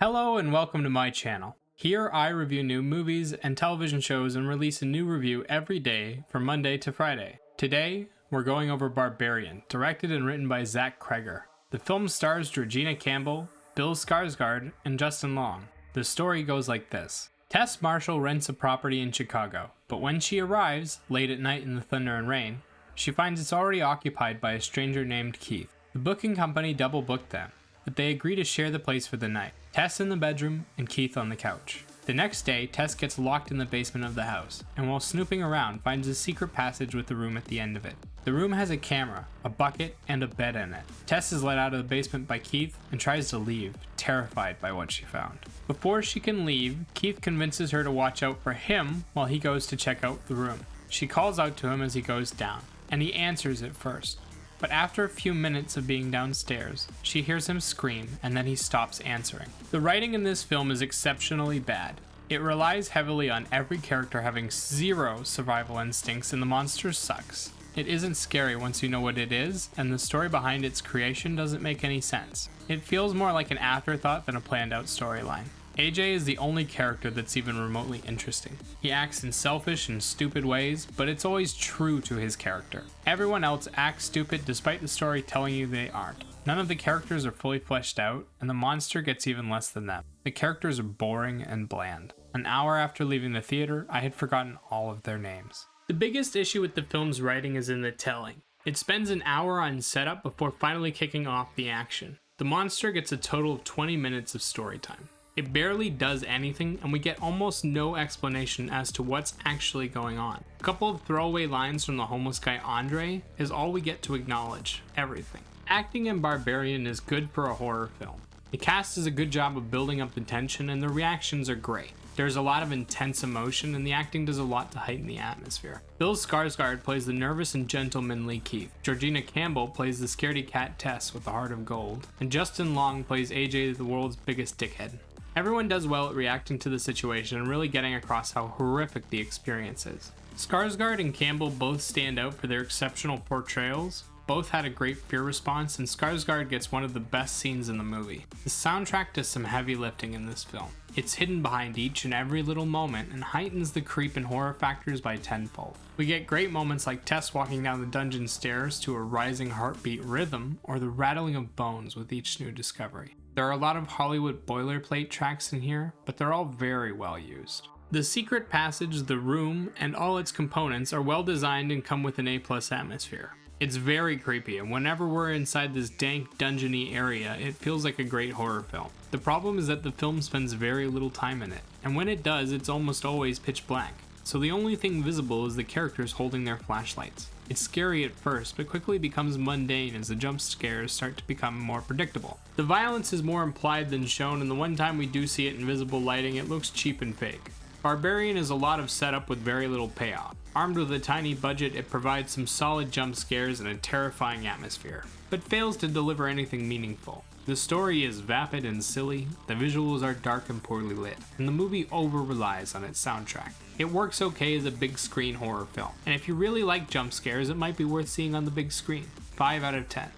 Hello and welcome to my channel. Here I review new movies and television shows and release a new review every day from Monday to Friday. Today, we're going over Barbarian, directed and written by Zach Kreger. The film stars Georgina Campbell, Bill Skarsgård, and Justin Long. The story goes like this. Tess Marshall rents a property in Chicago, but when she arrives, late at night in the thunder and rain, she finds it's already occupied by a stranger named Keith. The booking company double booked them, but they agree to share the place for the night. Tess in the bedroom and Keith on the couch. The next day, Tess gets locked in the basement of the house, and while snooping around, finds a secret passage with a room at the end of it. The room has a camera, a bucket, and a bed in it. Tess is let out of the basement by Keith and tries to leave, terrified by what she found. Before she can leave, Keith convinces her to watch out for him while he goes to check out the room. She calls out to him as he goes down, and he answers at first. But after a few minutes of being downstairs, she hears him scream and then he stops answering. The writing in this film is exceptionally bad. It relies heavily on every character having zero survival instincts and the monster sucks. It isn't scary once you know what it is, and the story behind its creation doesn't make any sense. It feels more like an afterthought than a planned out storyline. AJ is the only character that's even remotely interesting. He acts in selfish and stupid ways, but it's always true to his character. Everyone else acts stupid despite the story telling you they aren't. None of the characters are fully fleshed out, and the monster gets even less than them. The characters are boring and bland. An hour after leaving the theater, I had forgotten all of their names. The biggest issue with the film's writing is in the telling. It spends an hour on setup before finally kicking off the action. The monster gets a total of 20 minutes of story time. It barely does anything, and we get almost no explanation as to what's actually going on. A couple of throwaway lines from the homeless guy Andre is all we get to acknowledge everything. Acting in Barbarian is good for a horror film. The cast does a good job of building up the tension, and the reactions are great. There's a lot of intense emotion, and the acting does a lot to heighten the atmosphere. Bill Skarsgård plays the nervous and gentlemanly Keith. Georgina Campbell plays the scaredy cat Tess with a heart of gold. And Justin Long plays AJ, the world's biggest dickhead. Everyone does well at reacting to the situation and really getting across how horrific the experience is. Skarsgård and Campbell both stand out for their exceptional portrayals. Both had a great fear response, and Skarsgård gets one of the best scenes in the movie. The soundtrack does some heavy lifting in this film. It's hidden behind each and every little moment and heightens the creep and horror factors by tenfold. We get great moments like Tess walking down the dungeon stairs to a rising heartbeat rhythm, or the rattling of bones with each new discovery. There are a lot of Hollywood boilerplate tracks in here, but they're all very well used. The secret passage, the room, and all its components are well designed and come with an A+ atmosphere. It's very creepy, and whenever we're inside this dank, dungeony area, it feels like a great horror film. The problem is that the film spends very little time in it, and when it does, it's almost always pitch black. So the only thing visible is the characters holding their flashlights. It's scary at first, but quickly becomes mundane as the jump scares start to become more predictable. The violence is more implied than shown, and the one time we do see it in visible lighting, it looks cheap and fake. Barbarian is a lot of setup with very little payoff. Armed with a tiny budget, it provides some solid jump scares and a terrifying atmosphere, but fails to deliver anything meaningful. The story is vapid and silly, the visuals are dark and poorly lit, and the movie over-relies on its soundtrack. It works okay as a big screen horror film, and if you really like jump scares, it might be worth seeing on the big screen. 5 out of 10.